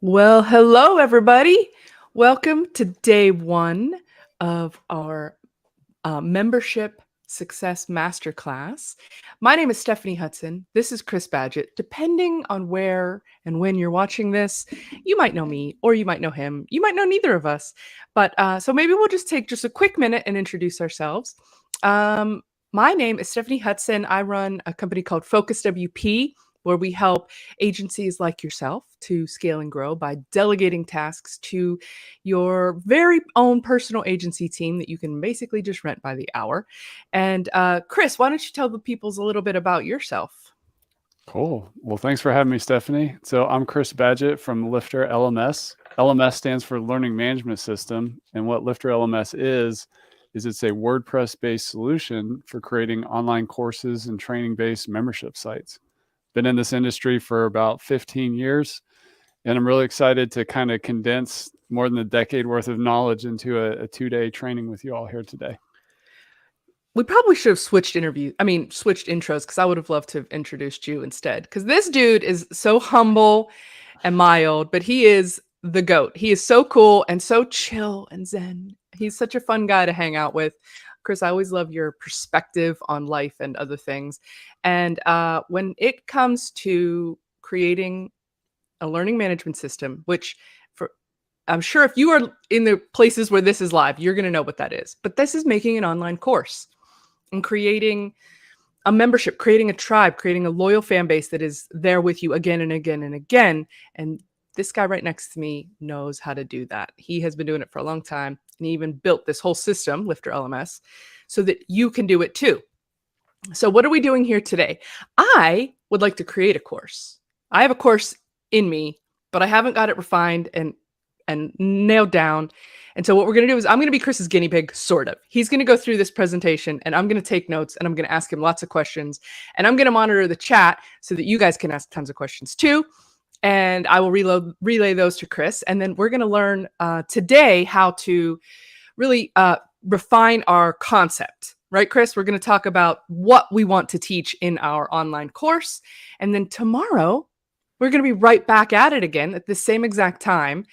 Well, hello, everybody. Welcome to day one of our membership success masterclass. My name is Stephanie Hudson. This is Chris Badgett. Depending on where and when you're watching this, you might know me or you might know him. You might know neither of us. But so maybe we'll just take just a quick minute and introduce ourselves. My name is Stephanie Hudson. I run a company called Focus WP, where we help agencies like yourself to scale and grow by delegating tasks to your very own personal agency team that you can basically just rent by the hour. And Chris, why don't you tell the peoples a little bit about yourself? Cool. Well, thanks for having me, Stephanie. So I'm Chris Badgett from Lifter LMS. LMS stands for Learning Management System. And what Lifter LMS is it's a WordPress-based solution for creating online courses and training-based membership sites. Been in this industry for about 15 years, and I'm really excited to kind of condense more than a decade worth of knowledge into a 2-day training with you all here today. We probably should have switched intros, because I would have loved to have introduced you instead. Because this dude is so humble and mild, but he is the GOAT. He is so cool and so chill and zen. He's such a fun guy to hang out with. Chris, I always love your perspective on life and other things. And when it comes to creating a learning management system, which I'm sure if you are in the places where this is live, you're going to know what that is. But this is making an online course and creating a membership, creating a tribe, creating a loyal fan base that is there with you again and again and again. And this guy right next to me knows how to do that. He has been doing it for a long time. And he even built this whole system, Lifter LMS, so that you can do it too. So what are we doing here today? I would like to create a course. I have a course in me, but I haven't got it refined and nailed down. And so what we're going to do is I'm going to be Chris's guinea pig, sort of. He's going to go through this presentation and I'm going to take notes and I'm going to ask him lots of questions. And I'm going to monitor the chat so that you guys can ask tons of questions too. And I will relay those to Chris. And then we're going to learn today how to really refine our concept. Right, Chris? We're going to talk about what we want to teach in our online course. And then tomorrow, we're going to be right back at it again at the same exact time.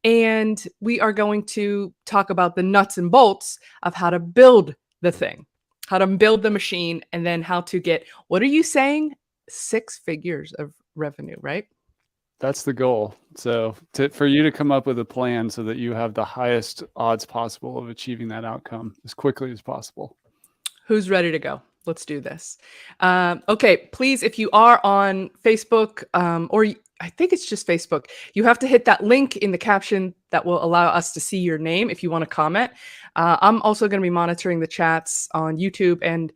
And we are going to talk about the nuts and bolts of how to build the thing, how to build the machine, and then how to get, what are you saying? 6 figures of revenue, right? That's the goal. So for you to come up with a plan so that you have the highest odds possible of achieving that outcome as quickly as possible. Who's ready to go? Let's do this. Okay, please, if you are on Facebook, or I think it's just Facebook, you have to hit that link in the caption that will allow us to see your name if you want to comment. I'm also going to be monitoring the chats on YouTube and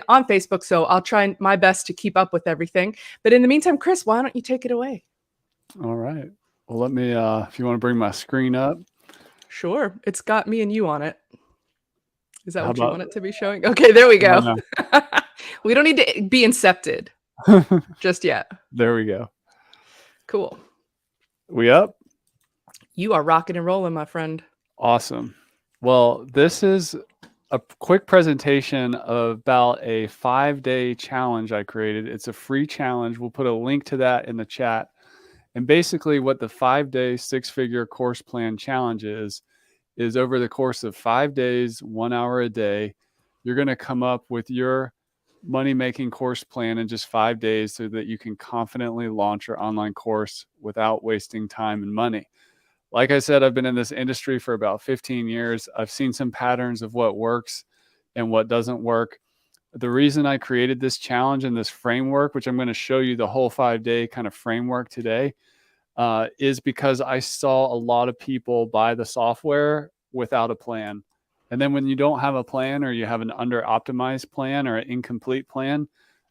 on Facebook, so I'll try my best to keep up with everything. But in the meantime, Chris, why don't you take it away? All right. Well, let me, if you want to bring my screen up. Sure. It's got me and you on it. Is that How what you about, want it to be showing? Okay, there we go. no. We don't need to be incepted just yet. There we go. Cool. We up? You are rocking and rolling, my friend. Awesome. Well, this is a quick presentation about a 5-day challenge I created. It's a free challenge. We'll put a link to that in the chat. And basically what the 5-day 6-figure course plan challenge is over the course of 5 days, 1 hour a day, you're going to come up with your money-making course plan in just 5 days so that you can confidently launch your online course without wasting time and money. Like I said, I've been in this industry for about 15 years. I've seen some patterns of what works and what doesn't work. The reason I created this challenge and this framework, which I'm going to show you the whole 5-day kind of framework today, is because I saw a lot of people buy the software without a plan. And then when you don't have a plan, or you have an under-optimized plan or an incomplete plan,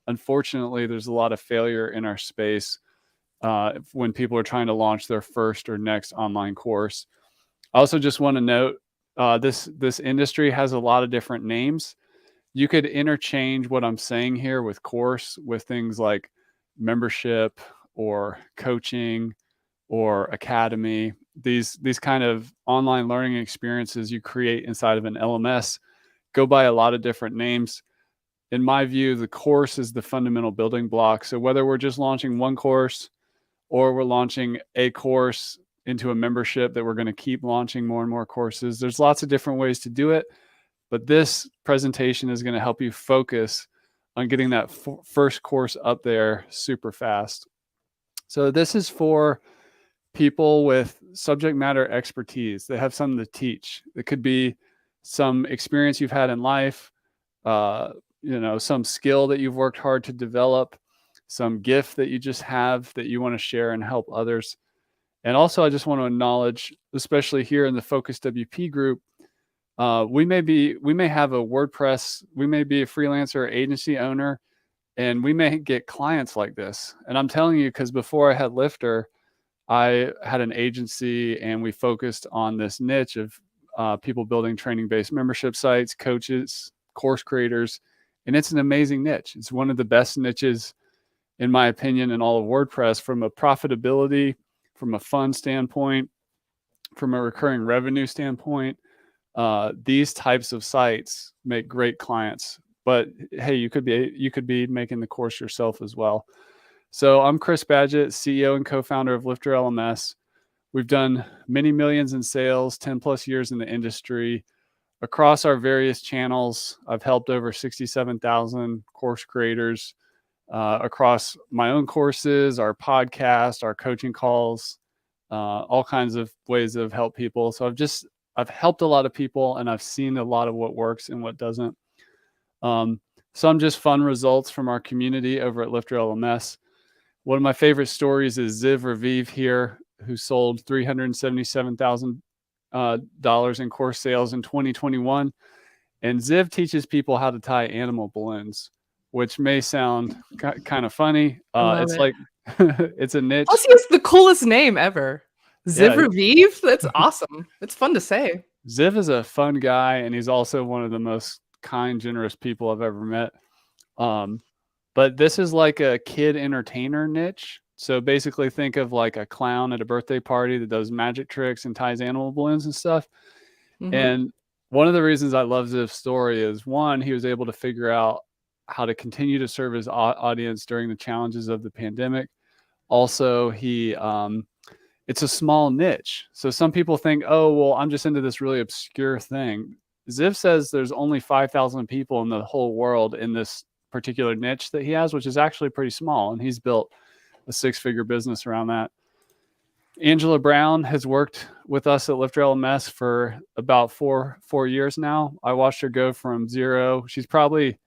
unfortunately, there's a lot of failure in our space when people are trying to launch their first or next online course. I also just want to note, this industry has a lot of different names. You could interchange what I'm saying here with course with things like membership or coaching or academy. These kind of online learning experiences you create inside of an LMS go by a lot of different names. In my view, the course is the fundamental building block. So whether we're just launching one course or we're launching a course into a membership that we're going to keep launching more and more courses. There's lots of different ways to do it, but this presentation is going to help you focus on getting that first course up there super fast. So this is for people with subject matter expertise. They have something to teach. It could be some experience you've had in life, some skill that you've worked hard to develop, some gift that you just have that you want to share and help others. And also, I just want to acknowledge, especially here in the Focus WP group, we may have a WordPress, we may be a freelancer, agency owner, and we may get clients like this. And I'm telling you, because before I had Lifter, I had an agency and we focused on this niche of people building training-based membership sites, coaches, course creators, and it's an amazing niche. It's one of the best niches, in my opinion, in all of WordPress from a profitability, from a fun standpoint, from a recurring revenue standpoint. These types of sites make great clients. But hey, you could be making the course yourself as well. So I'm Chris Badgett, CEO and co-founder of Lifter LMS. We've done many millions in sales, 10 plus years in the industry. Across our various channels, I've helped over 67,000 course creators across my own courses, our podcast, our coaching calls, all kinds of ways that have helped people. So I've helped a lot of people, and I've seen a lot of what works and what doesn't. Some just fun results from our community over at Lifter LMS. One of my favorite stories is Ziv Raviv here, who sold $377,000 in course sales in 2021. And Ziv teaches people how to tie animal balloons, which may sound kind of funny. It's like it's a niche. Plus, he has the coolest name ever, Ziv Yeah. Raviv. That's awesome. It's fun to say. Ziv is a fun guy, and he's also one of the most kind, generous people I've ever met. But this is like a kid entertainer niche. So basically think of like a clown at a birthday party that does magic tricks and ties animal balloons and stuff. Mm-hmm. And one of the reasons I love Ziv's story is, one, he was able to figure out how to continue to serve his audience during the challenges of the pandemic. Also, it's a small niche. So some people think, oh, well, I'm just into this really obscure thing. Ziv says there's only 5,000 people in the whole world in this particular niche that he has, which is actually pretty small. And he's built a 6-figure business around that. Angela Brown has worked with us at Lifter LMS for about four years now. I watched her go from 0. She's probably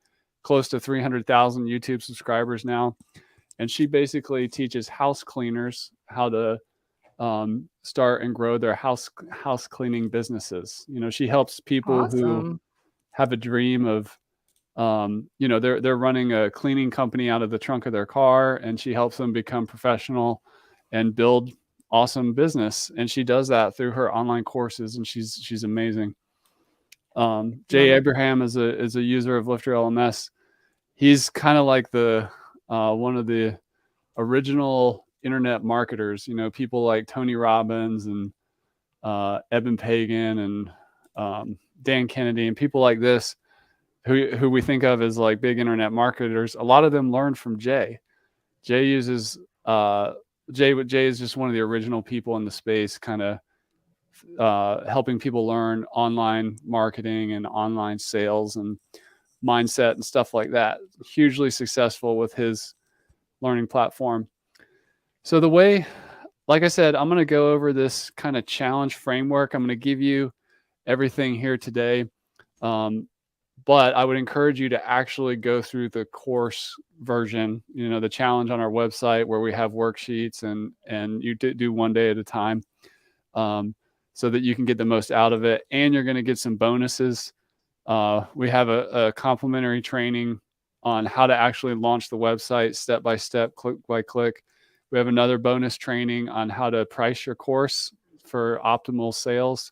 close to 300,000 YouTube subscribers now. And she basically teaches house cleaners how to start and grow their house cleaning businesses. She helps people who have a dream of, they're running a cleaning company out of the trunk of their car, and she helps them become professional and build awesome business. And she does that through her online courses, and she's amazing. Jay Abraham is a user of Lifter LMS. He's kind of like the one of the original internet marketers, people like Tony Robbins and Eben Pagan and Dan Kennedy and people like this, who we think of as like big internet marketers. A lot of them learned from Jay. Jay is just one of the original people in the space, kind of helping people learn online marketing and online sales and mindset and stuff like that. Hugely successful with his learning platform. So the way, like I said, I'm going to go over this kind of challenge framework. I'm going to give you everything here today. But I would encourage you to actually go through the course version, the challenge on our website where we have worksheets and you do one day at a time, so that you can get the most out of it. And you're going to get some bonuses. We have a complimentary training on how to actually launch the website step by step, click by click. We have another bonus training on how to price your course for optimal sales.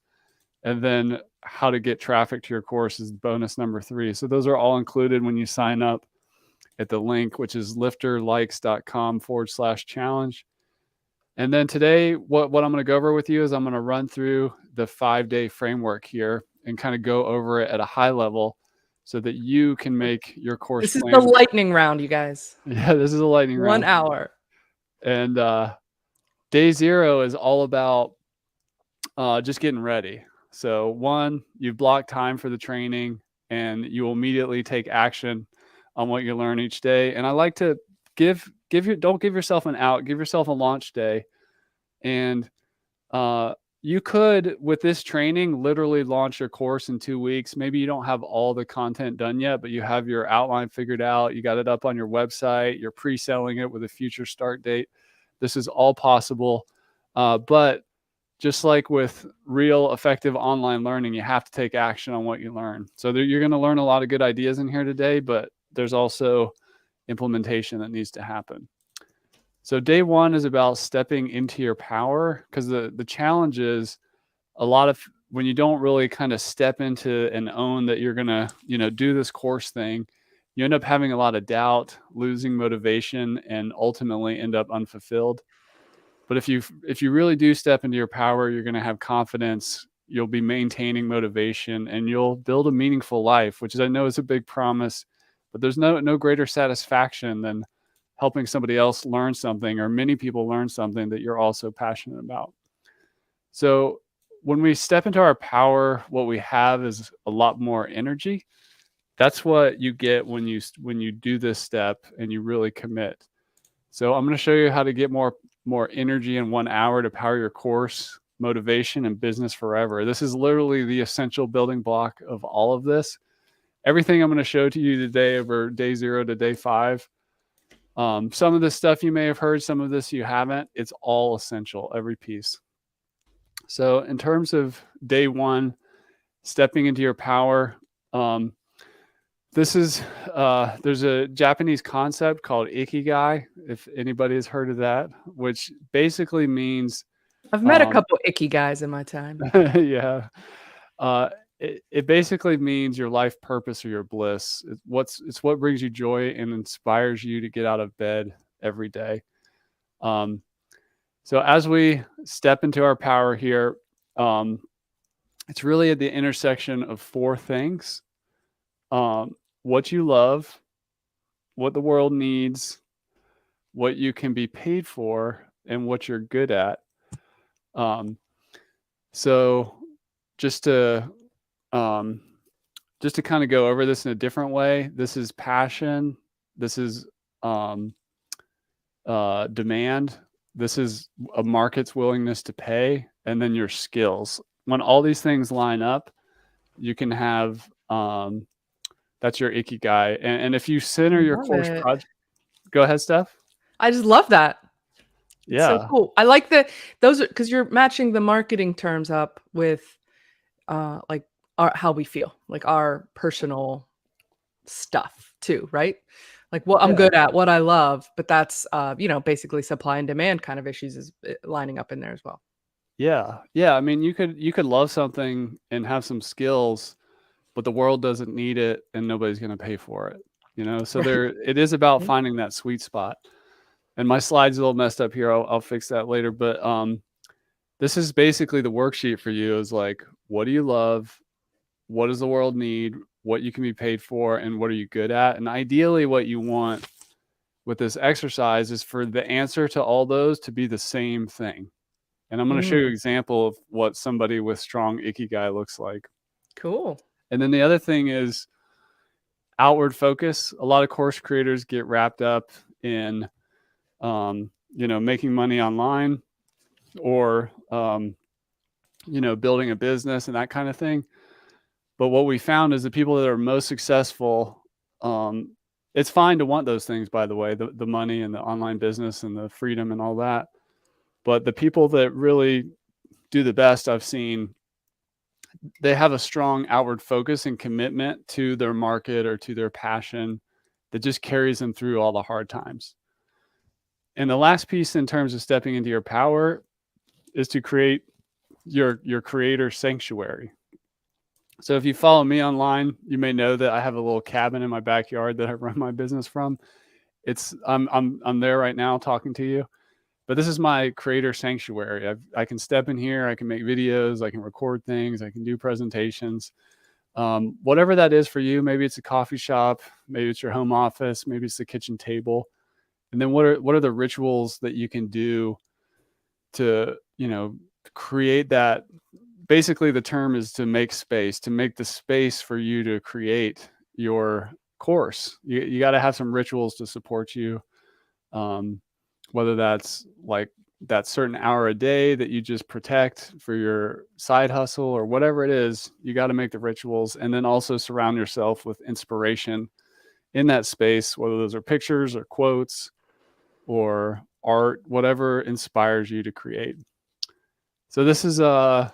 And then how to get traffic to your course is bonus number 3. So those are all included when you sign up at the link, which is lifterlikes.com/challenge. And then today, what I'm going to go over with you is I'm going to run through the 5-day framework here and kind of go over it at a high level so that you can make your course This is plan. the lightning round, you guys. Yeah, this is a lightning round. 1 hour. And Day 0 is all about just getting ready. So one, you've blocked time for the training and you will immediately take action on what you learn each day. And I like to don't give yourself an out, give yourself a launch day. And you could, with this training, literally launch your course in 2 weeks. Maybe you don't have all the content done yet, but you have your outline figured out. You got it up on your website. You're pre-selling it with a future start date. This is all possible. But just like with real effective online learning, you have to take action on what you learn. So you're going to learn a lot of good ideas in here today, but there's also implementation that needs to happen. So day 1 is about stepping into your power, because the challenge is a lot of when you don't really kind of step into and own that you're going to, do this course thing, you end up having a lot of doubt, losing motivation, and ultimately end up unfulfilled. But if you really do step into your power, you're going to have confidence, you'll be maintaining motivation, and you'll build a meaningful life, which I know is a big promise, but there's no greater satisfaction than helping somebody else learn something, or many people learn something that you're also passionate about. So when we step into our power, what we have is a lot more energy. That's what you get when you do this step and you really commit. So I'm going to show you how to get more energy in 1 hour to power your course, motivation, and business forever. This is literally the essential building block of all of this. Everything I'm going to show to you today over day 0 to day 5. Some of this stuff you may have heard, some of this you haven't. It's all essential, every piece. So in terms of day 1, stepping into your power, this is there's a Japanese concept called ikigai, if anybody has heard of that, which basically means I've met a couple icky guys in my time. yeah. It basically means your life purpose or your bliss. It's what brings you joy and inspires you to get out of bed every day. So as we step into our power here, it's really at the intersection of 4 things. What you love, what the world needs, what you can be paid for, and what you're good at. So just to kind of go over this in a different way, this is passion, this is demand, this is a market's willingness to pay, and then your skills. When all these things line up, you can have that's your ikigai. And if you center your course project, go ahead, Steph. I just love that. It's Yeah. so cool. I like those are because you're matching the marketing terms up with like how we feel, like our personal stuff too, right? Like what I'm good at, what I love, but that's basically supply and demand kind of issues is lining up in there as well. Yeah. I mean, you could love something and have some skills, but the world doesn't need it and nobody's going to pay for it. So Right. it is about finding that sweet spot. And my slide's a little messed up here. I'll fix that later. But this is basically the worksheet for you, is like, what do you love? What does the world need? What you can be paid for, and what are you good at? And ideally what you want with this exercise is for the answer to all those to be the same thing. And I'm going to show you an example of what somebody with strong ikigai looks like. Cool. And then the other thing is outward focus. A lot of course creators get wrapped up in, making money online, or, building a business and that kind of thing. But what we found is the people that are most successful, it's fine to want those things, by the way, the money and the online business and the freedom and all that. But the people that really do the best I've seen, they have a strong outward focus and commitment to their market or to their passion that just carries them through all the hard times. And the last piece in terms of stepping into your power is to create your creator sanctuary. So if you follow me online, you may know that I have a little cabin in my backyard that I run my business from. I'm there right now talking to you, but this is my creator sanctuary. I can step in here, I can make videos, I can record things, I can do presentations. Whatever that is for you, maybe it's a coffee shop, maybe it's your home office, maybe it's the kitchen table. And then what are the rituals that you can do to, you know, create that. Basically, the term is to make space, to make the space for you to create your course. You got to have some rituals to support you. Whether that's like that certain hour a day that you just protect for your side hustle or whatever it is, you got to make the rituals, and then also surround yourself with inspiration in that space, whether those are pictures or quotes or art, whatever inspires you to create. So this is the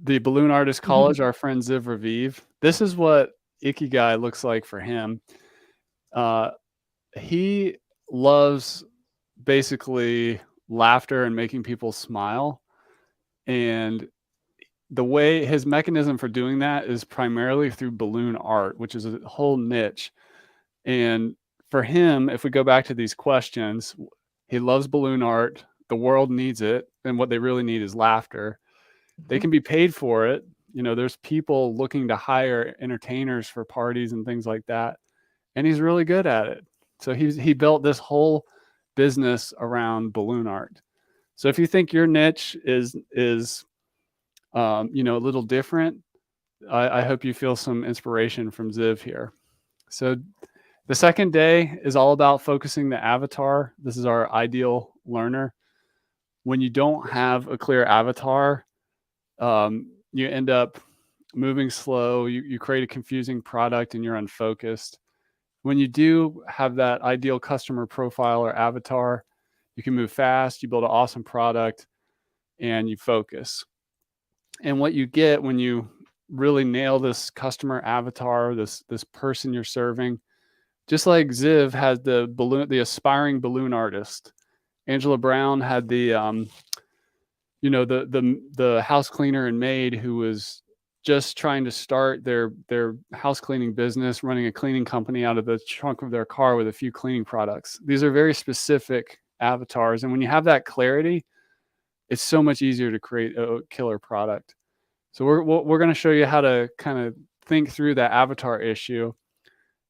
Balloon Artist College, our friend Ziv Raviv. This is what Ikigai looks like for him. He loves basically laughter and making people smile. And the way his mechanism for doing that is primarily through balloon art, which is a whole niche. And for him, if we go back to these questions, he loves balloon art. The world needs it. And what they really need is laughter. They can be paid for it. You know, there's people looking to hire entertainers for parties and things like that. And he's really good at it. So he built this whole business around balloon art. So if you think your niche is you know, a little different, I hope you feel some inspiration from Ziv here. So the second day is all about focusing the avatar. This is our ideal learner. When you don't have a clear avatar, you end up moving slow. You create a confusing product and you're unfocused. When you do have that ideal customer profile or avatar, you can move fast, you build an awesome product, and you focus. And what you get when you really nail this customer avatar, this person you're serving, just like Ziv had the aspiring balloon artist. Angela Brown had the you know, the house cleaner and maid who was just trying to start their house cleaning business, running a cleaning company out of the trunk of their car with a few cleaning products. These are very specific avatars. And when you have that clarity, it's so much easier to create a killer product. So we're going to show you how to kind of think through that avatar issue.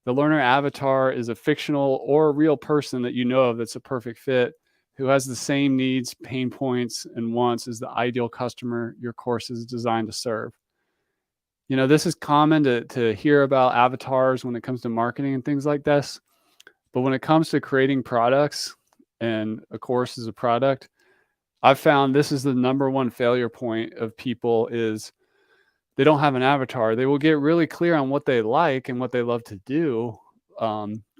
The learner avatar is a fictional or a real person that you know of that's a perfect fit, who has the same needs, pain points, and wants as the ideal customer your course is designed to serve. You know, this is common to hear about avatars when it comes to marketing and things like this. But when it comes to creating products, and a course is a product, I've found this is the number one failure point of people is they don't have an avatar. They will get really clear on what they like and what they love to do,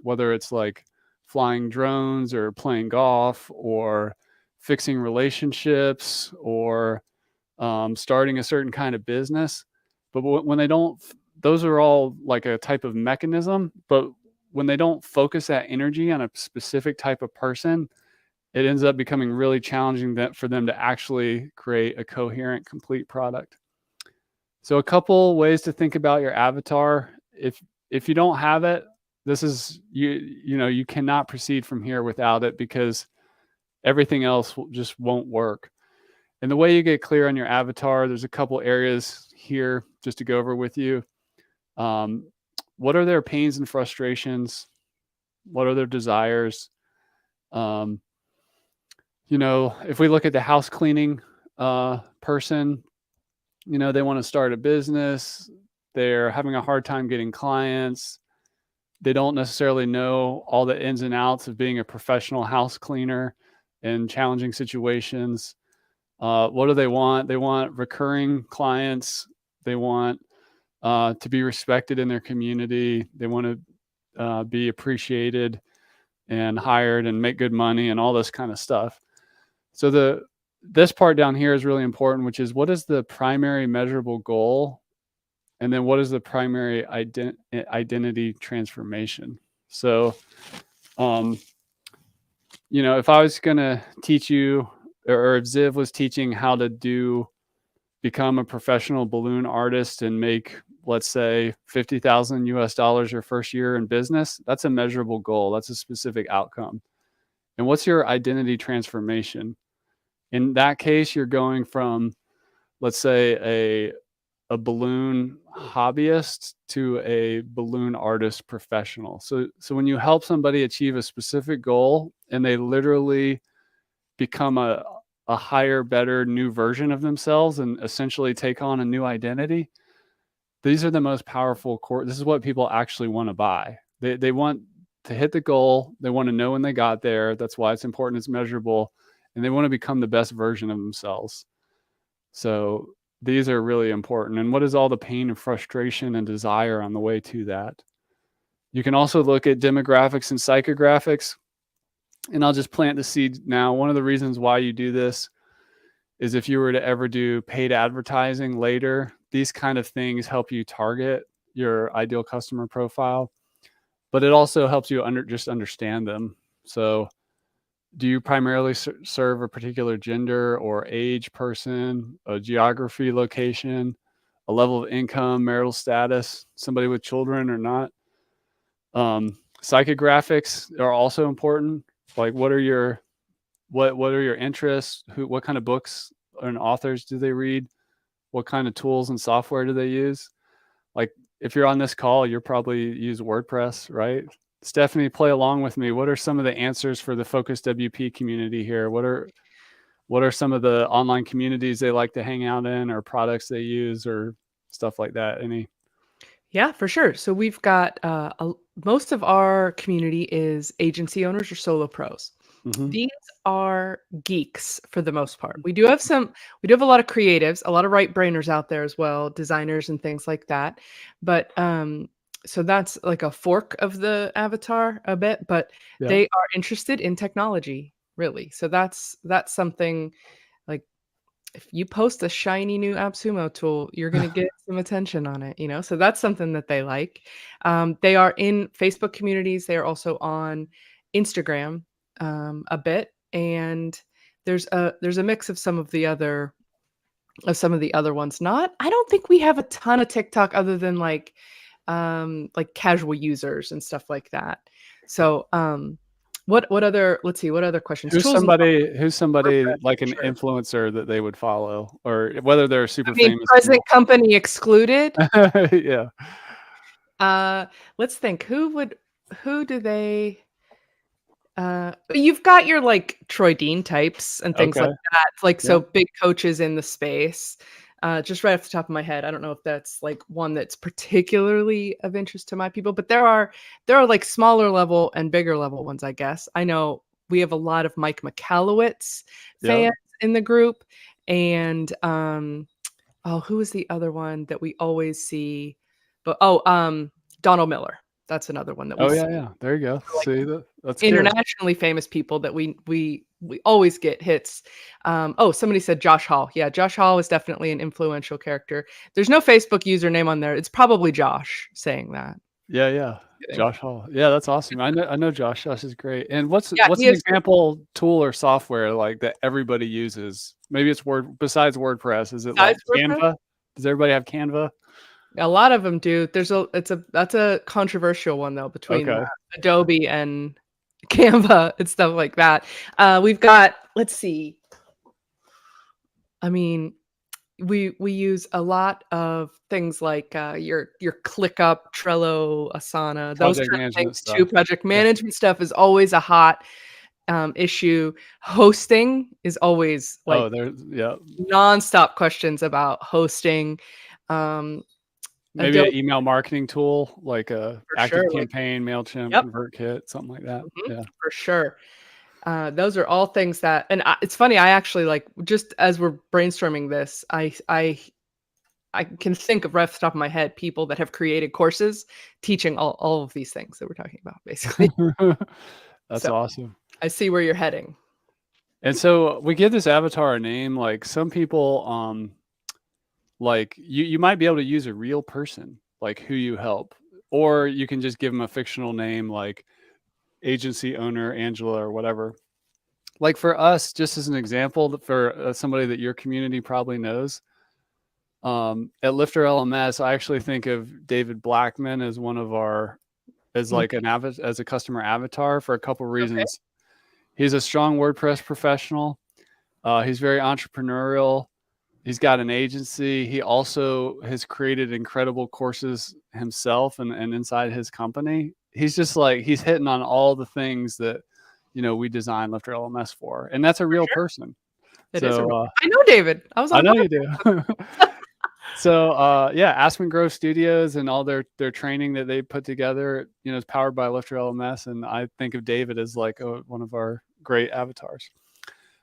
whether it's like flying drones or playing golf or fixing relationships or starting a certain kind of business. But when they don't, those are all like a type of mechanism. But when they don't focus that energy on a specific type of person, it ends up becoming really challenging for them to actually create a coherent, complete product. So a couple ways to think about your avatar. If you don't have it, this is you know, you cannot proceed from here without it, because everything else just won't work. And the way you get clear on your avatar, there's a couple areas here just to go over with you. What are their pains and frustrations? What are their desires? You know, if we look at the house cleaning person, you know, they want to start a business. They're having a hard time getting clients. They don't necessarily know all the ins and outs of being a professional house cleaner in challenging situations. What do they want? They want recurring clients. They want to be respected in their community. They want to be appreciated and hired and make good money and all this kind of stuff. So this part down here is really important, which is what is the primary measurable goal? And then what is the primary identity transformation? So, you know, if I was going to teach you, or if Ziv was teaching how to become a professional balloon artist and make, let's say, $50,000 your first year in business, that's a measurable goal. That's a specific outcome. And what's your identity transformation? In that case, you're going from, let's say, a balloon hobbyist to a balloon artist professional. So when you help somebody achieve a specific goal and they literally become a a higher, better, new version of themselves and essentially take on a new identity. These are the most powerful this is what people actually want to buy. They want to hit the goal. They want to know when they got there. That's why it's important. It's measurable. And they want to become the best version of themselves. So these are really important. And what is all the pain and frustration and desire on the way to that? You can also look at demographics and psychographics. And I'll just plant the seed now. One of the reasons why you do this is if you were to ever do paid advertising later, these kind of things help you target your ideal customer profile, but it also helps you just understand them. So do you primarily serve a particular gender or age person, a geography, location, a level of income, marital status, somebody with children or not? Psychographics are also important. Like what are your interests? What kind of books and authors do they read? What kind of tools and software do they use? Like if you're on this call, you're probably use WordPress, right? Stephanie, play along with me. What are some of the answers for the Focus WP community here? What are some of the online communities they like to hang out in, or products they use, or stuff like that? Any? Yeah, for sure. So we've got most of our community is agency owners or solo pros. Mm-hmm. These are geeks for the most part. We do have a lot of creatives, a lot of right brainers out there as well, designers and things like that. But so that's like a fork of the avatar a bit, but Yeah. they are interested in technology, really. So that's something like if you post a shiny new AppSumo tool, you're going to get some attention on it, you know? So that's something that they like. They are in Facebook communities. They are also on Instagram a bit. And there's a mix of some of the other ones. I don't think we have a ton of TikTok other than like casual users and stuff like that. So what other, let's see, what other questions? Who's Tools and somebody WordPress, like for an sure. influencer that they would follow, or whether they're super I mean, famous or present company excluded. not? Yeah. Let's think. Who do they you've got your like Troy Dean types and things Okay. like that. Like so Yep. big coaches in the space. Just right off the top of my head, I don't know if that's like one that's particularly of interest to my people, but there are like smaller level and bigger level ones, I guess. I know we have a lot of Mike McAllowitz Yep. fans in the group, and oh, who is the other one that we always see? But Donald Miller. That's another one that we Oh see, yeah, yeah. There you go. like See that's good. internationally famous people that we always get hits. Oh, somebody said Josh Hall. Yeah, Josh Hall is definitely an influential character. There's no Facebook username on there. It's probably Josh saying that. Yeah, yeah. Kidding. Josh Hall. Yeah, that's awesome. I know Josh. Josh is great. And what's Yeah, he an is example tool or software like that everybody uses? Maybe it's besides WordPress. Is it like besides WordPress. Canva? Does everybody have Canva? A lot of them do. That's a controversial one though between Okay. Adobe and Canva and stuff like that. We've got, let's see. I mean, we use a lot of things like your ClickUp, Trello, Asana, those Project kind of management things too. stuff. Project Yeah. management stuff is always a hot issue. Hosting is always like Oh, there's yeah. nonstop questions about hosting. Um, Maybe an Adobe email marketing tool like a for Active sure. Like, Campaign, MailChimp, yep, ConvertKit, something like that. Yeah. for sure. Those are all things that, and it's funny. I actually like just as we're brainstorming this, I can think of right off the top of my head people that have created courses teaching all of these things that we're talking about, basically. That's So awesome. I see where you're heading. And so we give this avatar a name. Like some people, like you might be able to use a real person, like who you help, or you can just give them a fictional name, like agency owner Angela or whatever. Like for us, just as an example, for somebody that your community probably knows, at Lifter LMS, I actually think of David Blackman as one of our as Mm, like as a customer avatar for a couple okay, reasons. He's a strong WordPress professional. He's very entrepreneurial. He's got an agency. He also has created incredible courses himself and inside his company. He's just like he's hitting on all the things that we design Lifter LMS for, and that's a for real sure. person. It is a So I know David. I was on I a know podcast. you do. So yeah, Aspen Grove Studios and all their training that they put together, is powered by Lifter LMS, and I think of David as like one of our great avatars.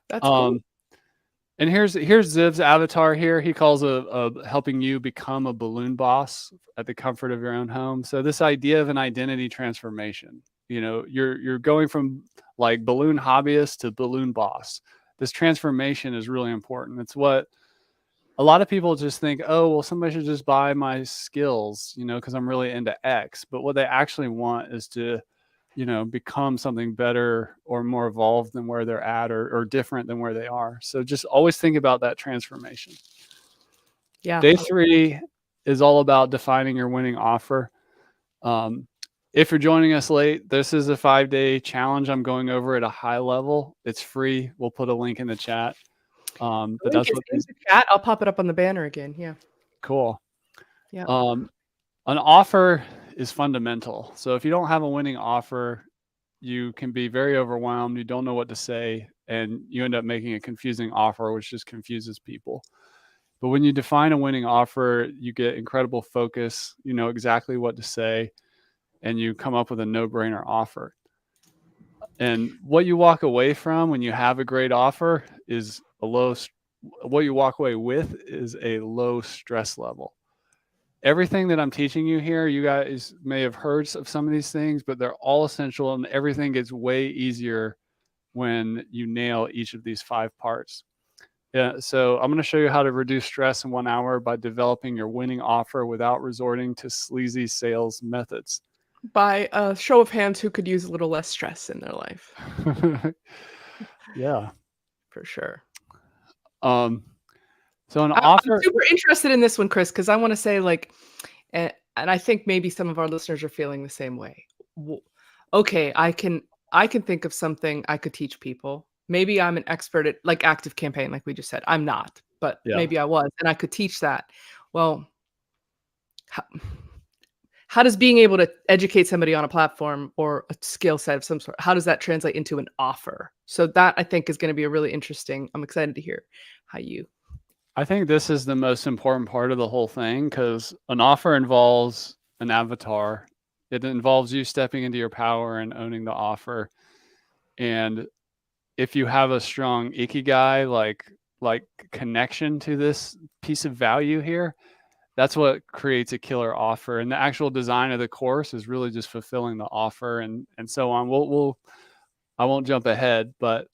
That's cool. Um, and here's Ziv's avatar here. He calls a helping you become a balloon boss at the comfort of your own home. So this idea of an identity transformation, you're going from like balloon hobbyist to balloon boss. This transformation is really important. It's what a lot of people just think, oh, well, somebody should just buy my skills, because I'm really into X. But what they actually want is to, become something better or more evolved than where they're at, or different than where they are. So just always think about that transformation. Yeah. Day 3 is all about defining your winning offer. If you're joining us late, this is a 5-day challenge I'm going over at a high level. It's free. We'll put a link in the chat. The But link that's is what in these the chat. I'll pop it up on the banner again. Yeah. cool. Yeah. An offer is fundamental. So if you don't have a winning offer, you can be very overwhelmed. You don't know what to say, and you end up making a confusing offer, which just confuses people. But when you define a winning offer, you get incredible focus. You know exactly what to say, and you come up with a no-brainer offer. And what you walk away from when you have a great offer is what you walk away with is a low stress level. Everything that I'm teaching you here, you guys may have heard of some of these things, but they're all essential, and everything gets way easier when you nail each of these 5 parts. Yeah, so I'm going to show you how to reduce stress in 1 hour by developing your winning offer without resorting to sleazy sales methods. By a show of hands, who could use a little less stress in their life? Yeah. For sure. So an I'm offer. super interested in this one, Chris, because I want to say, like, and I think maybe some of our listeners are feeling the same way. Okay, I can think of something I could teach people. Maybe I'm an expert at like active campaign, like we just said. I'm not, but Yeah. maybe I was, and I could teach that. Well, how, how does being able to educate somebody on a platform or a skill set of some sort, how does that translate into an offer? So that I think is going to be a really interesting. I'm excited to hear how you. I think this is the most important part of the whole thing, because an offer involves an avatar. It involves you stepping into your power and owning the offer. And if you have a strong ikigai, like connection to this piece of value here, that's what creates a killer offer. And the actual design of the course is really just fulfilling the offer and so on. I won't jump ahead, but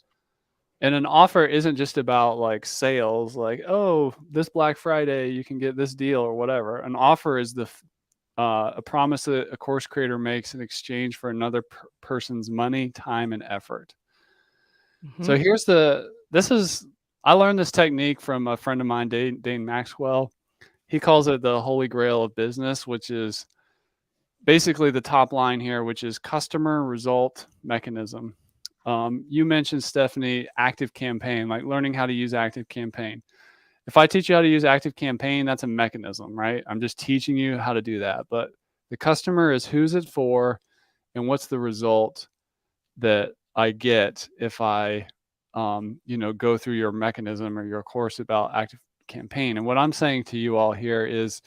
and an offer isn't just about like sales, like, oh, this Black Friday you can get this deal or whatever. An offer is a promise that a course creator makes in exchange for another person's money, time, and effort. So I learned this technique from a friend of mine, Dane Maxwell. He calls it the holy grail of business, which is basically the top line here, which is customer result mechanism. You mentioned, Stephanie, active campaign, like learning how to use active campaign. If I teach you how to use active campaign, that's a mechanism, right? I'm just teaching you how to do that. But the customer is who's it for and what's the result that I get if I, go through your mechanism or your course about active campaign. And what I'm saying to you all here is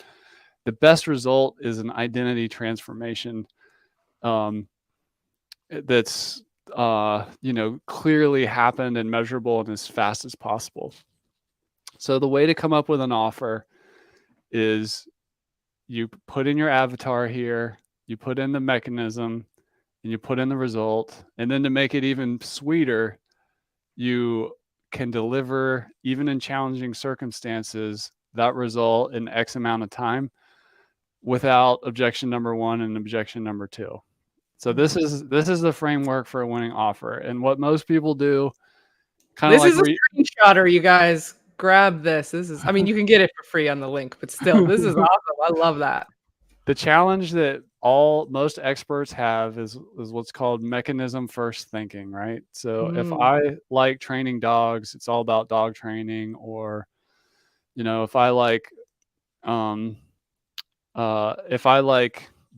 the best result is an identity transformation that's clearly happened and measurable and as fast as possible. So the way to come up with an offer is you put in your avatar here, you put in the mechanism, and you put in the result. And then to make it even sweeter, you can deliver, even in challenging circumstances, that result in X amount of time without objection number 1 and objection number 2. So this is the framework for a winning offer. And what most people do, kind of This like is a screenshotter, you guys. Grab this. This is, I mean, you can get it for free on the link, but still, this is awesome. I love that. the challenge that most experts have is what's called mechanism first thinking, right? So if I like training dogs, it's all about dog training. Or, if I like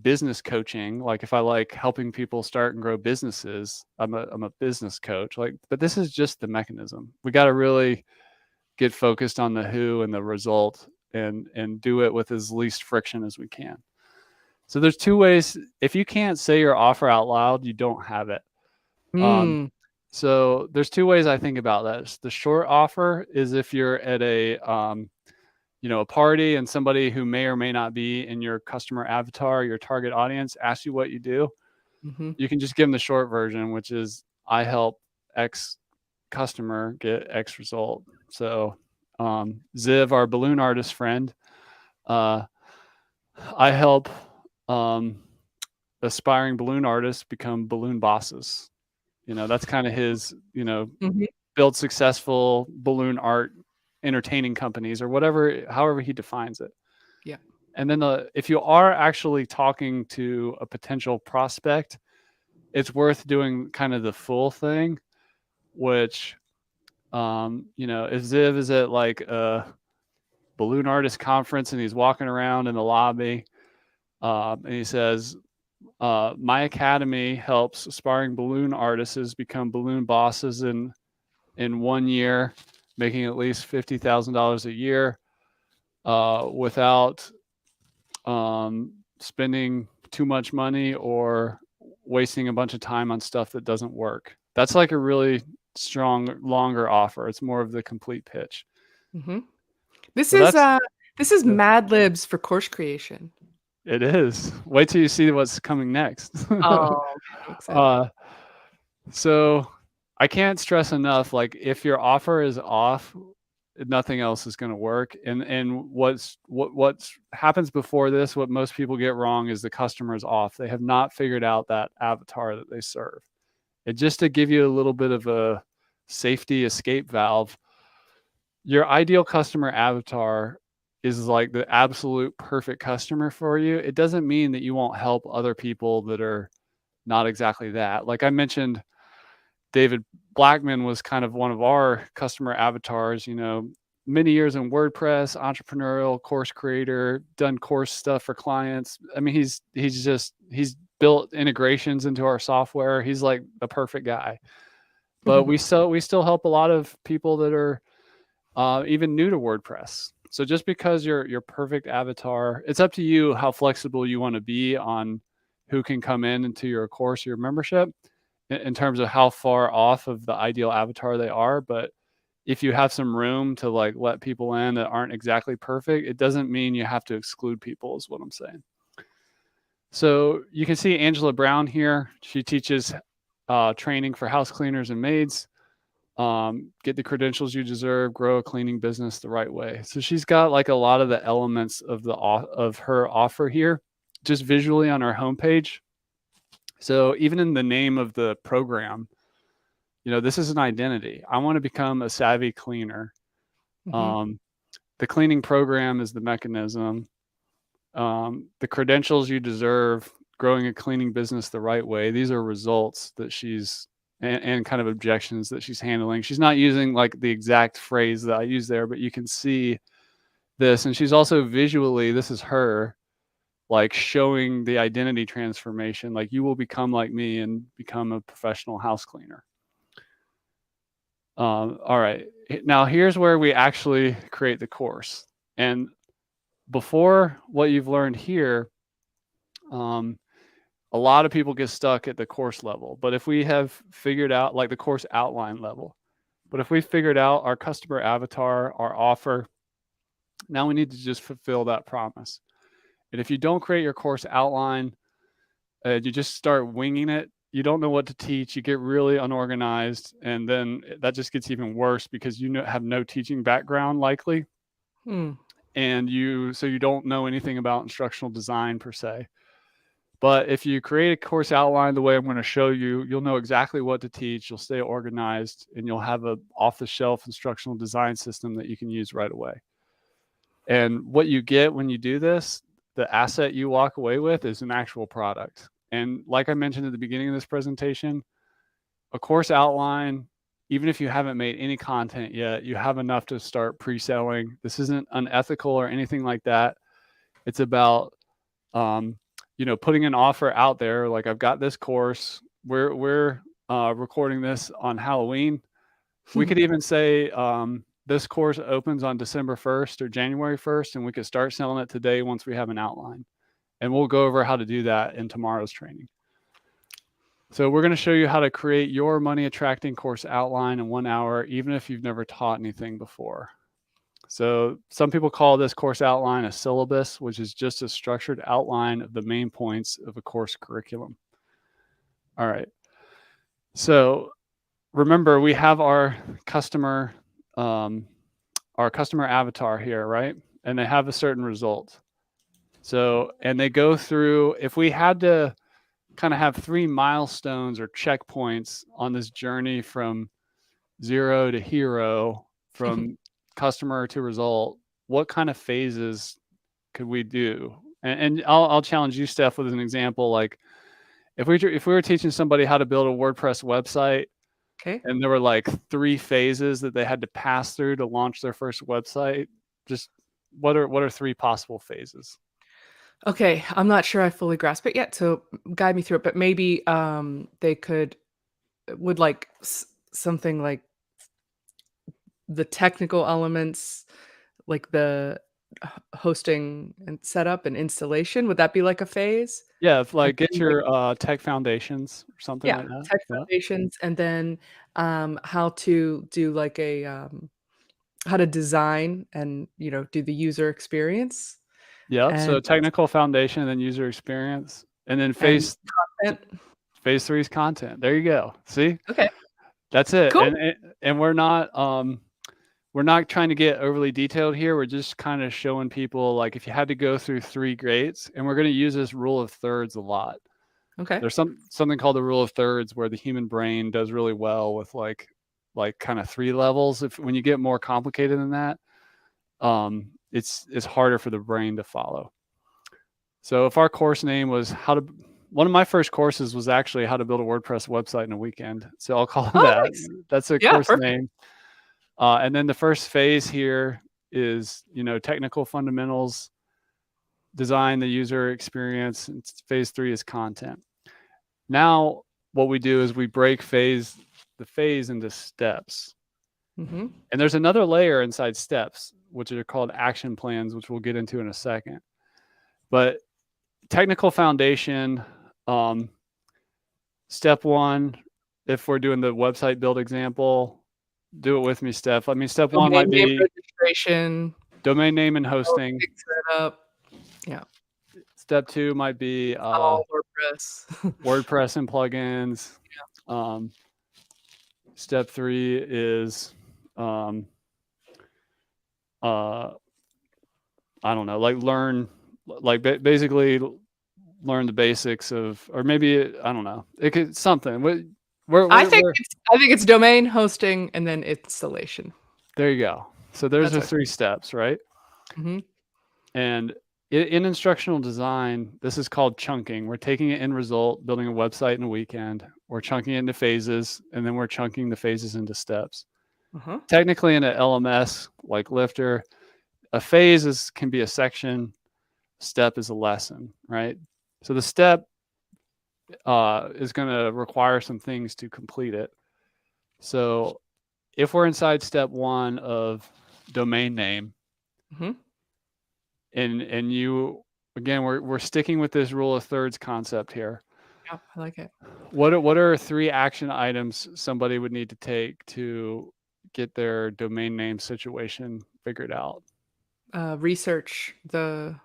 business coaching, like if I like helping people start and grow businesses, I'm a business coach. Like, but this is just the mechanism. We got to really get focused on the who and the result, and do it with as least friction as we can. So there's two ways. If you can't say your offer out loud, you don't have it. Um, Mm. so there's two ways I think about that. The short offer is if you're at a party and somebody who may or may not be in your customer avatar, your target audience, asks you what you do. Mm-hmm. You can just give them the short version, which is I help X customer get X result. So Ziv, our balloon artist friend, uh, I help um, aspiring balloon artists become balloon bosses. That's kind of his, Mm-hmm. build successful balloon art entertaining companies or whatever, however he defines it. Yeah. And then if you are actually talking to a potential prospect, it's worth doing kind of the full thing, which, if Ziv is at like a balloon artist conference and he's walking around in the lobby, and he says, my academy helps aspiring balloon artists become balloon bosses in 1 year, making at least $50,000 a year, without spending too much money or wasting a bunch of time on stuff that doesn't work. That's like a really strong, longer offer. It's more of the complete pitch. Mm-hmm. This So is that's Mad Libs for course creation. it is. Wait till you see what's coming next. Oh, man, I'm excited. uh, so I can't stress enough, like if your offer is off, nothing else is going to work. And what happens before this, what most people get wrong is the customer is off. They have not figured out that avatar that they serve. And just to give you a little bit of a safety escape valve, your ideal customer avatar is like the absolute perfect customer for you. It doesn't mean that you won't help other people that are not exactly that. Like I mentioned, David Blackman was kind of one of our customer avatars, many years in WordPress, entrepreneurial course creator, done course stuff for clients. I mean, he's built integrations into our software. He's like the perfect guy. But we still help a lot of people that are even new to WordPress. So just because your perfect avatar, it's up to you how flexible you want to be on who can come into your course, your membership, in terms of how far off of the ideal avatar they are. But if you have some room to like let people in that aren't exactly perfect, it doesn't mean you have to exclude people, is what I'm saying. So you can see Angela Brown here. She teaches training for house cleaners and maids. Get the credentials you deserve, grow a cleaning business the right way. So she's got like a lot of the elements of her offer here, just visually on our homepage. So even in the name of the program, this is an identity. I want to become a savvy cleaner. Mm-hmm. The cleaning program is the mechanism. The credentials you deserve, growing a cleaning business the right way. These are results that she's and kind of objections that she's handling. She's not using like the exact phrase that I use there, but you can see this. And she's also visually, this is her like showing the identity transformation. Like you will become like me and become a professional house cleaner. All right. Now here's where we actually create the course. And before what you've learned here, a lot of people get stuck at the course level. But if we have figured out like the course outline level, but if we figured out our customer avatar, our offer, now we need to just fulfill that promise. And if you don't create your course outline, you just start winging it, you don't know what to teach, you get really unorganized, and then that just gets even worse because you have no teaching background likely. And you don't know anything about instructional design per se. But if you create a course outline the way I'm going to show you, you'll know exactly what to teach, you'll stay organized, and you'll have a off-the-shelf instructional design system that you can use right away. And what you get when you do this, the asset you walk away with is an actual product. And like I mentioned at the beginning of this presentation, a course outline, even if you haven't made any content yet, you have enough to start pre-selling. This isn't unethical or anything like that. It's about putting an offer out there, like I've got this course, we're recording this on Halloween. We could even say this course opens on December 1st or January 1st, and we could start selling it today once we have an outline. And we'll go over how to do that in tomorrow's training. So we're going to show you how to create your money attracting course outline in 1 hour, even if you've never taught anything before. So some people call this course outline a syllabus, which is just a structured outline of the main points of a course curriculum. All right. So remember, we have our customer avatar here, right? And they have a certain result. So, and they go through, if we had to kind of have 3 milestones or checkpoints on this journey from 0 to hero, from customer to result, what kind of phases could we do? And I'll challenge you, Steph, with an example. Like if we were teaching somebody how to build a WordPress website, Okay. and there were like 3 phases that they had to pass through to launch their first website, just what are 3 possible phases? Okay, I'm not sure I fully grasp it yet, so guide me through it. But maybe they would like something like the technical elements, like the hosting and setup and installation. Would that be like a phase? Yeah, if And like get then, like, your tech foundations or something yeah, like that. tech Yeah. foundations, and then how to do like a how to design and do the user experience Yep. and So technical foundation and then user experience. And then and phase content. phase 3 is content. There you go. See? Okay, That's it. cool. And we're not trying to get overly detailed here. We're just kind of showing people, like, if you had to go through 3 grades, and we're going to use this rule of thirds a lot. Okay. There's something called the rule of thirds, where the human brain does really well with like kind of 3 levels. When you get more complicated than that, it's harder for the brain to follow. So if our course name was one of my first courses was actually how to build a WordPress website in a weekend. So I'll call it Oh, that. nice. That's a Yeah, course perfect. name. And then the first phase here is, technical fundamentals, design the user experience. And phase 3 is content. Now, what we do is we break the phase into steps. Mm-hmm. And there's another layer inside steps, which are called action plans, which we'll get into in a second. But technical foundation, step 1, if we're doing the website build example, do it with me, Steph. I mean, step 1 Domain might name be registration, domain name and hosting. setup. Yeah. Step 2 might be Install WordPress. WordPress and plugins. Yeah. Step 3 is I don't know, like basically learn the basics of, or maybe, I don't know, it could something. I think it's domain, hosting, and then installation. There you go. So there's the 3 steps, right? Mm-hmm. And in instructional design, this is called chunking. We're taking an end result, building a website in a weekend. We're chunking it into phases, and then we're chunking the phases into steps. Uh-huh. Technically, in an LMS like Lifter, a phase can be a section, step is a lesson, right? So the step is going to require some things to complete it. So if we're inside step 1 of domain name, Mm-hmm. and you, again, we're sticking with this rule of thirds concept here. Yeah, I like it. What are 3 action items somebody would need to take to get their domain name situation figured out? Research the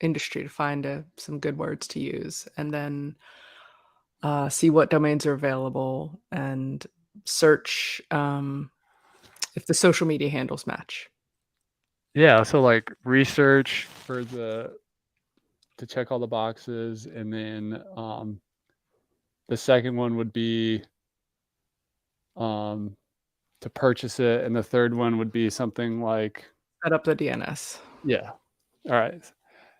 industry to find some good words to use, and then see what domains are available and search if the social media handles match. Yeah, so like research to check all the boxes, and then the second one would be to purchase it, and the third one would be something like Set up the DNS. Yeah. All right.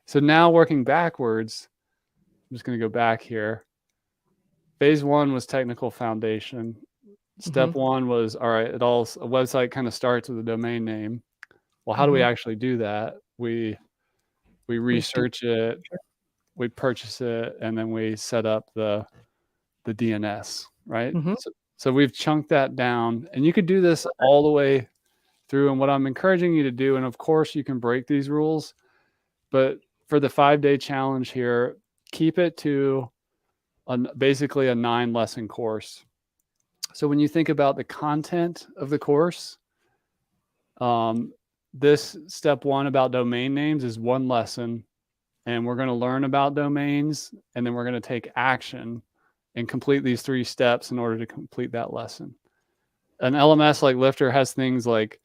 So now working backwards, I'm just going to go back here. Phase 1 was technical foundation. Step Mm-hmm. 1 was, all right, a website kind of starts with a domain name. Well, how do we Mm-hmm. actually do that? We research it. we purchase it, and then we set up the DNS, right? Mhm. So we've chunked that down, and you could do this all the way through. And what I'm encouraging you to do, and of course you can break these rules, but for the 5-day challenge here, keep it to basically a 9-lesson course. So when you think about the content of the course, this step 1 about domain names is 1 lesson, and we're going to learn about domains, and then we're going to take action and complete these 3 steps in order to complete that lesson. An LMS like Lifter has things like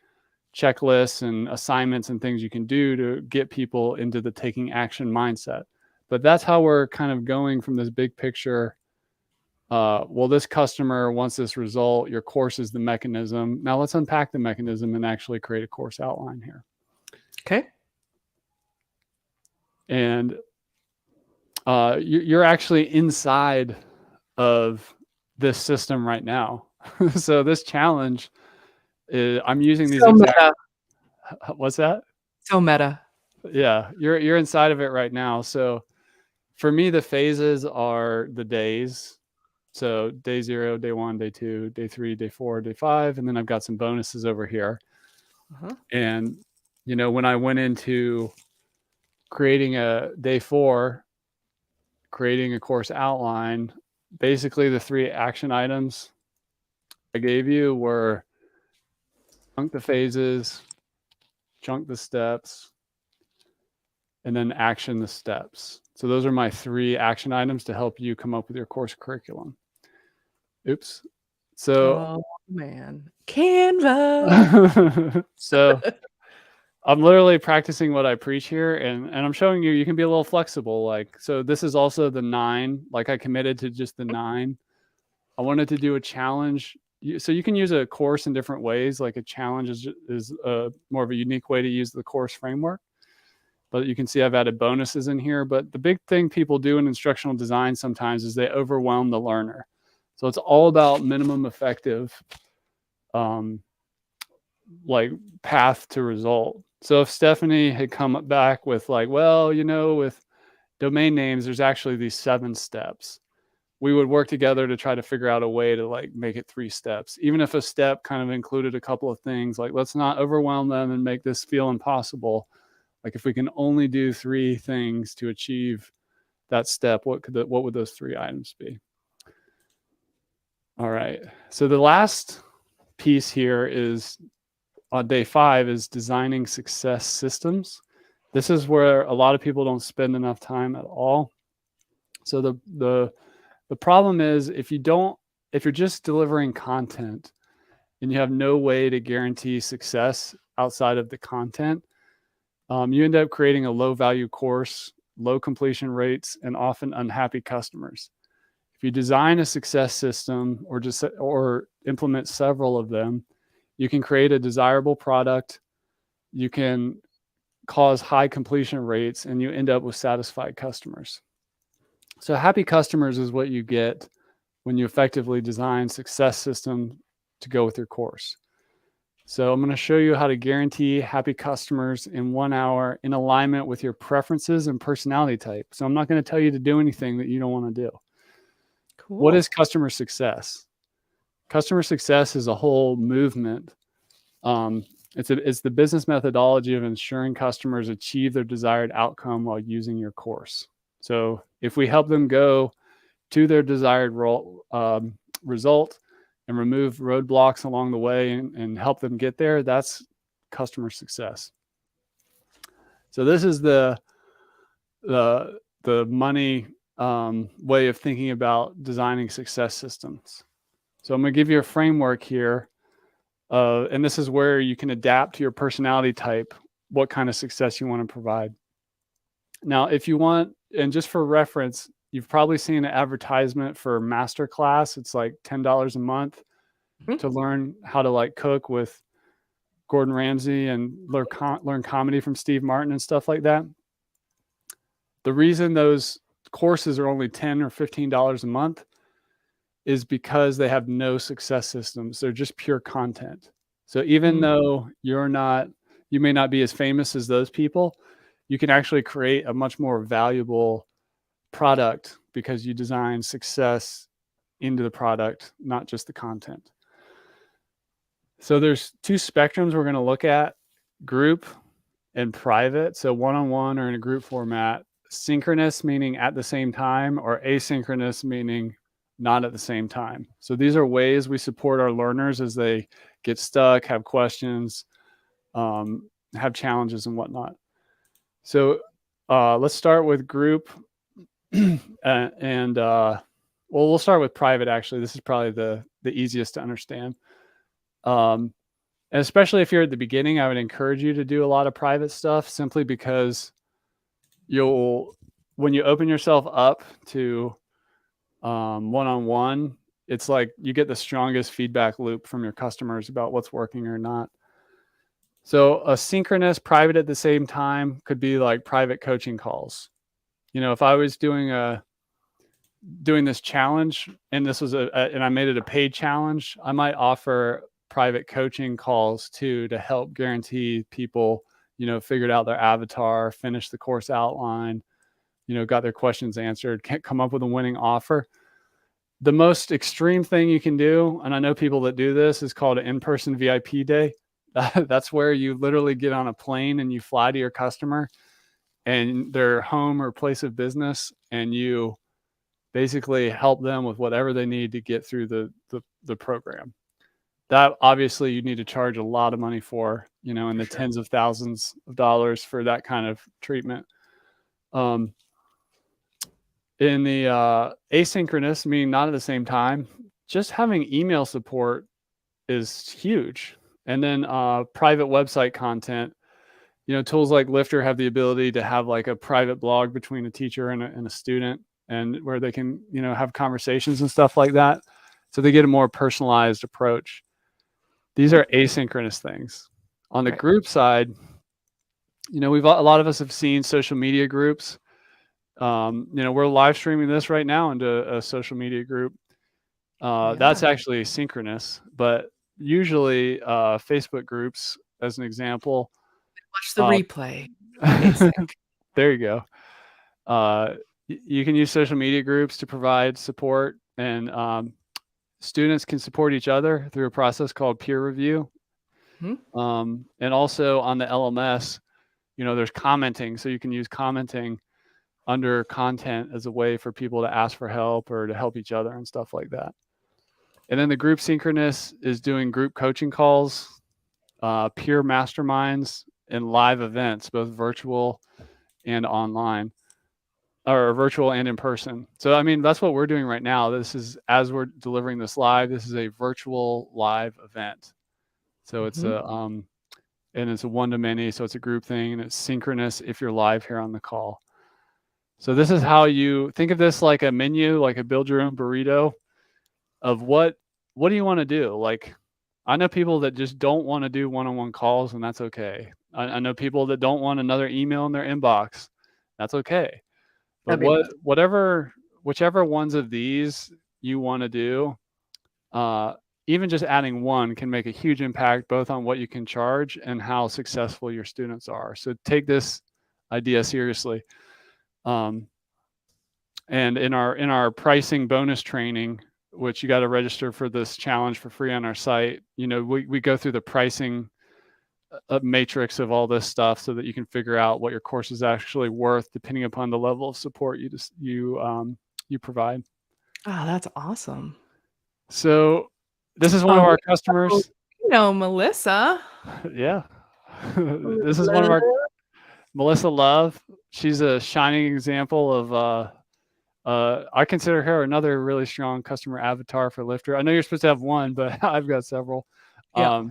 checklists and assignments and things you can do to get people into the taking action mindset. But that's how we're kind of going from this big picture. Well, this customer wants this result. Your course is the mechanism. Now let's unpack the mechanism and actually create a course outline here. Okay. And you're actually inside of this system right now. So this challenge is, I'm using these exact. Meta. What's that? So meta. Yeah, you're inside of it right now. So for me, the phases are the days. So day 0, day 1, day 2, day 3, day 4, day 5, and then I've got some bonuses over here. And when I went into creating a day 4, creating a course outline, basically the 3 action items I gave you were chunk the phases, chunk the steps, and then action the steps. So those are my 3 action items to help you come up with your course curriculum. Oops. So, oh man, Canva. So I'm literally practicing what I preach here, and I'm showing you can be a little flexible. Like, so this is also the 9. Like, I committed to just the 9. I wanted to do a challenge. So you can use a course in different ways. Like, a challenge is more of a unique way to use the course framework. But you can see I've added bonuses in here. But the big thing people do in instructional design sometimes is they overwhelm the learner. So it's all about minimum effective, like, path to result. So if Stephanie had come back with like, well, with domain names, there's actually these 7 steps. We would work together to try to figure out a way to like make it 3 steps. Even if a step kind of included a couple of things, like, let's not overwhelm them and make this feel impossible. Like, if we can only do 3 things to achieve that step, what would those 3 items be? All right. So the last piece here is on day 5 is designing success systems. This is where a lot of people don't spend enough time at all. So the problem is, if you're just delivering content and you have no way to guarantee success outside of the content, you end up creating a low value course, low completion rates, and often unhappy customers. If you design a success system or implement several of them, you can create a desirable product, you can cause high completion rates, and you end up with satisfied customers. So happy customers is what you get when you effectively design success system to go with your course. So I'm going to show you how to guarantee happy customers in 1 hour in alignment with your preferences and personality type. So I'm not going to tell you to do anything that you don't want to do. Cool. What is customer success? Customer success is a whole movement. It's the business methodology of ensuring customers achieve their desired outcome while using your course. So if we help them go to their desired result and remove roadblocks along the way and help them get there, that's customer success. So this is the money way of thinking about designing success systems. So I'm going to give you a framework here, and this is where you can adapt to your personality type, what kind of success you want to provide. Now, if you want, and just for reference, you've probably seen an advertisement for Masterclass. It's like $10 a month to learn how to like cook with Gordon Ramsay and learn comedy from Steve Martin and stuff like that. The reason those courses are only $10 or $15 a month is because they have no success systems. They're just pure content. So even though you may not be as famous as those people, you can actually create a much more valuable product because you design success into the product, not just the content. So there's two spectrums we're going to look at: group and private. So one-on-one or in a group format. Synchronous meaning at the same time, or asynchronous meaning not at the same time. So these are ways we support our learners as they get stuck, have questions, have challenges and whatnot. So let's start with group. Well, we'll start with private. Actually, this is probably the easiest to understand. And especially if you're at the beginning, I would encourage you to do a lot of private stuff, simply because when you open yourself up to one-on-one, it's like you get the strongest feedback loop from your customers about what's working or not. So a synchronous private at the same time could be like private coaching calls. If I was doing this challenge and this was and I made it a paid challenge, I might offer private coaching calls too, to help guarantee people, figured out their avatar, finished the course outline, got their questions answered, can't come up with a winning offer. The most extreme thing you can do, and I know people that do this, is called an in-person VIP day. That's where you literally get on a plane and you fly to your customer and their home or place of business, and you basically help them with whatever they need to get through the program. That obviously you need to charge a lot of money for, in the tens of thousands of dollars for that kind of treatment. In the asynchronous, meaning not at the same time, just having email support is huge. And then private website content, tools like Lifter have the ability to have like a private blog between a teacher and a student, and where they can, have conversations and stuff like that. So they get a more personalized approach. These are asynchronous things. On the group side, a lot of us have seen social media groups. We're live streaming this right now into a social media group. That's actually synchronous, but usually Facebook groups, as an example. Watch the replay. There you go. You can use social media groups to provide support, and students can support each other through a process called peer review. And also on the LMS, there's commenting. So you can use commenting under content as a way for people to ask for help or to help each other and stuff like that. And then the group synchronous is doing group coaching calls, peer masterminds, and live events, both virtual and online, or virtual and in person. So, that's what we're doing right now. This is, as we're delivering this live, this is a virtual live event. So it's and it's a one-to-many, so it's a group thing, and it's synchronous if you're live here on the call. So this is how you think of this, like a menu, like a build your own burrito of what do you want to do? Like, I know people that just don't want to do one-on-one calls, and that's okay. I know people that don't want another email in their inbox. That's okay. But whichever ones of these you want to do, even just adding one can make a huge impact, both on what you can charge and how successful your students are. So take this idea seriously. And in our pricing bonus training, which you got to register for this challenge for free on our site, we go through the pricing matrix of all this stuff so that you can figure out what your course is actually worth depending upon the level of support you provide. Oh, that's awesome. So this is one of our customers. Melissa. Yeah. This is one of our, Melissa Love. She's a shining example of, I consider her another really strong customer avatar for Lifter. I know you're supposed to have one, but I've got several. Yeah.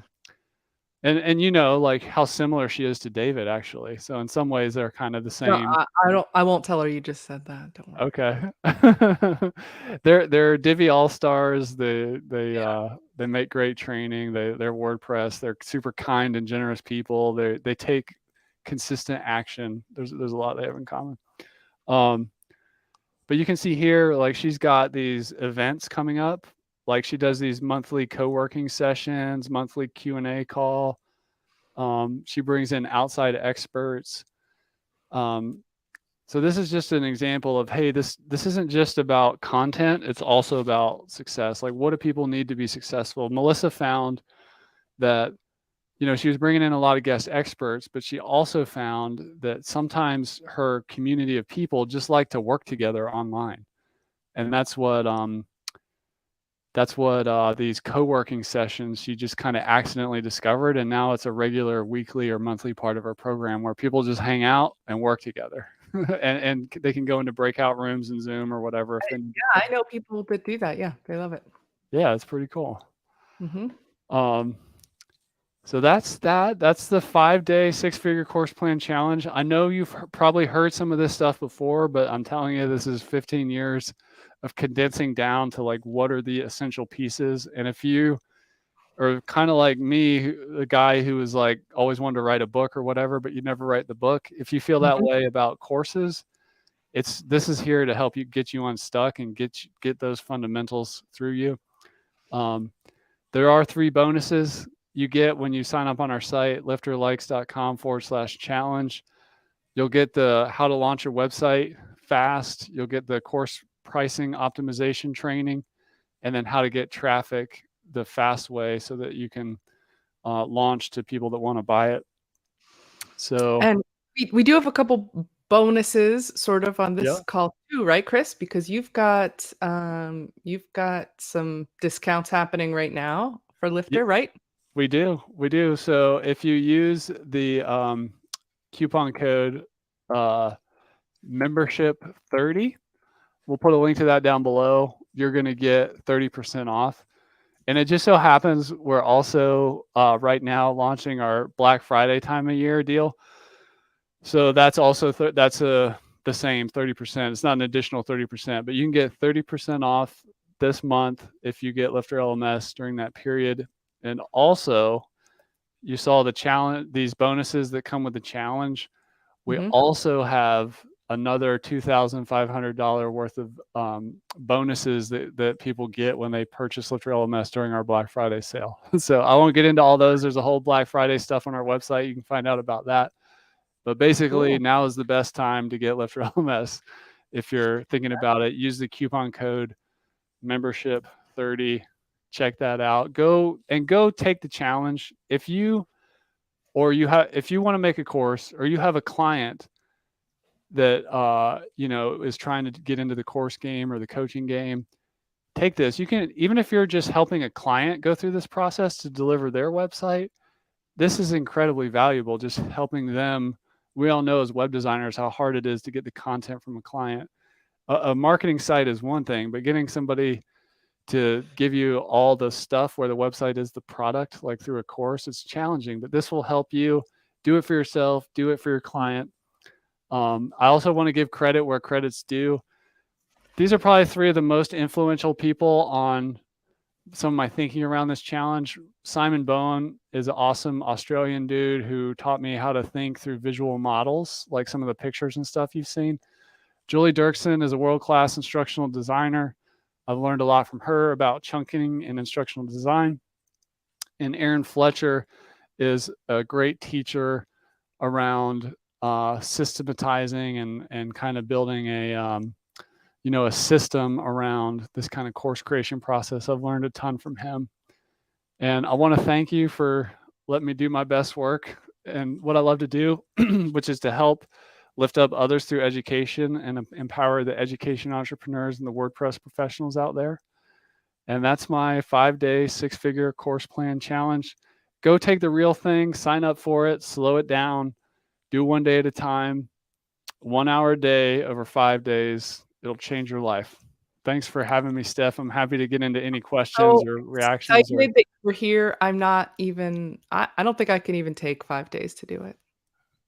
And like how similar she is to David, actually. So in some ways they're kind of the same. No, I won't tell her you just said that. Don't worry. Okay. They're Divi All-Stars. They make great training. They're WordPress. They're super kind and generous people. They take consistent action. There's a lot they have in common. But you can see here, like, she's got these events coming up. Like, she does these monthly co-working sessions, monthly Q&A call. She brings in outside experts. So this is just an example of, hey, this isn't just about content, it's also about success. Like, what do people need to be successful? Melissa found that, she was bringing in a lot of guest experts, but she also found that sometimes her community of people just like to work together online. And that's what these co-working sessions she just kind of accidentally discovered, and now it's a regular weekly or monthly part of our program where people just hang out and work together. and they can go into breakout rooms in Zoom or whatever if they need to. Yeah, I know people that do that. Yeah, they love it. Yeah, it's pretty cool. Mhm. So that's the 5-day 6-figure course plan challenge. I know you've probably heard some of this stuff before, but I'm telling you, this is 15 years of condensing down to like what are the essential pieces. And if you are kind of like me, the guy who was like always wanted to write a book or whatever, but you never write the book, if you feel that Mhm. way about courses, this is here to help you get you unstuck and get those fundamentals through you. There are 3 bonuses you get when you sign up on our site, lifterlikes.com/challenge. You'll get the how to launch your website fast. You'll get the course pricing optimization training, and then how to get traffic the fast way so that you can launch to people that want to buy it. So, And we do have a couple bonuses sort of on this yeah, call too, right, Chris? Because you've got some discounts happening right now for Lifter, right? we do. We do. So if you use the coupon code membership 30, we'll put a link to that down below. You're going to get 30% off. And it just so happens we're also right now launching our Black Friday time of year deal. So that's also the same 30%. It's not an additional 30%, but you can get 30% off this month if you get Lifter LMS during that period. And also, you saw the challenge, these bonuses that come with the challenge. We Mhm. also have another $2,500 worth of bonuses that people get when they purchase Lifter LMS during our Black Friday sale. So I won't get into all those. There's a whole Black Friday stuff on our website. You can find out about that. But basically, Cool. now is the best time to get Lifter LMS. If you're thinking about it, use the coupon code membership 30. Check that out. Go take the challenge. If you want to make a course, or you have a client that is trying to get into the course game or the coaching game, take this. You can, even if you're just helping a client go through this process to deliver their website, this is incredibly valuable, just helping them. We all know as web designers how hard it is to get the content from a client. A marketing site is one thing, but getting somebody to give you all the stuff where the website is the product, like through a course, it's challenging. But this will help you do it for yourself, do it for your client. I also want to give credit where credit's due. These are probably 3 of the most influential people on some of my thinking around this challenge. Simon Bowen is an awesome Australian dude who taught me how to think through visual models, like some of the pictures and stuff you've seen. Julie Dirksen is a world-class instructional designer. I've learned a lot from her about chunking and instructional design. And Aaron Fletcher is a great teacher around systematizing and kind of building a system around this kind of course creation process. I've learned a ton from him. And I want to thank you for letting me do my best work and what I love to do, which is to help lift up others through education and empower the education entrepreneurs and the WordPress professionals out there. And that's my 5-day 6-figure course plan challenge. Go take the real thing, sign up for it, slow it down, do one day at a time, 1 hour a day over 5 days. It'll change your life. Thanks for having me, Steph. I'm happy to get into any questions So or reactions or excited that you're here. I don't think I can even take 5 days to do it.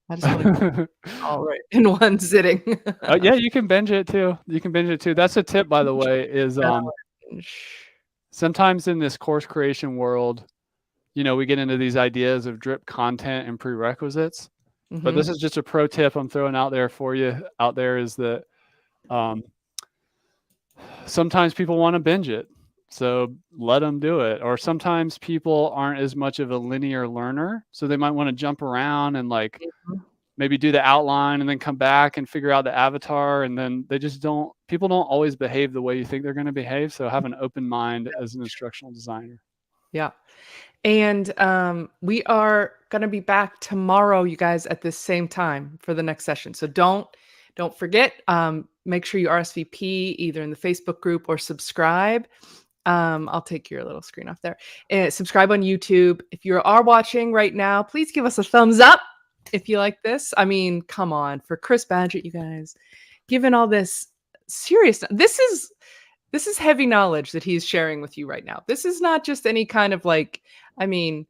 I just wanna do it all right in one sitting. yeah, you can binge it too. You can binge it too. That's a tip, by the way, is Challenge. sometimes in this course creation world, we get into these ideas of drip content and prerequisites. But Mhm. this is just a pro tip I'm throwing out there for you out there, is that um, sometimes people want to binge it. So let them do it. Or sometimes people aren't as much of a linear learner. So they might want to jump around and like Mhm. maybe do the outline and then come back and figure out the avatar. And then people don't always behave the way you think they're going to behave. So have an open mind as an instructional designer. Yeah. And we are going to be back tomorrow, you guys, at this same time for the next session. So don't forget, make sure you RSVP either in the Facebook group or subscribe. I'll take your little screen off there. Subscribe on YouTube. If you are watching right now, please give us a thumbs up if you like this. I mean, come on, for Chris Badgett, you guys, given all this serious, this is heavy knowledge that he's sharing with you right now. This is not just any kind of like, I mean,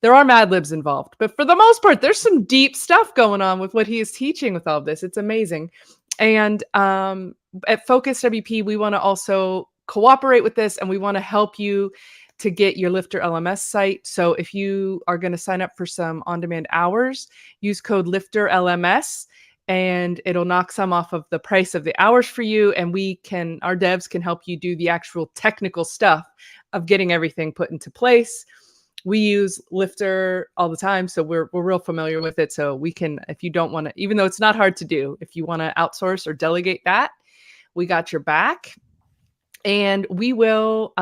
there are Mad Libs involved, but for the most part, there's some deep stuff going on with what he is teaching with all of this. It's amazing. And at Focus WP, we want to also cooperate with this, and we want to help you to get your Lifter LMS site. So if you are going to sign up for some on-demand hours, use code Lifter LMS, and it'll knock some off of the price of the hours for you. And our devs can help you do the actual technical stuff of getting everything put into place. We use Lifter all the time, so we're real familiar with it. So we can, if you don't want to, even though it's not hard to do, if you want to outsource or delegate that, we got your back. And we will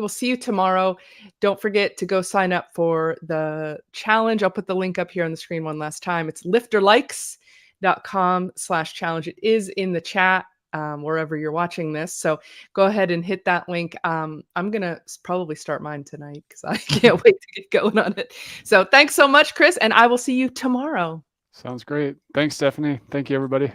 see you tomorrow. Don't forget to go sign up for the challenge. I'll put the link up here on the screen one last time. It's lifterlikes.com/challenge. It is in the chat wherever you're watching this. So go ahead and hit that link. I'm going to probably start mine tonight because I can't wait to get going on it. So thanks so much, Chris, and I will see you tomorrow. Sounds great. Thanks, Stephanie. Thank you, everybody.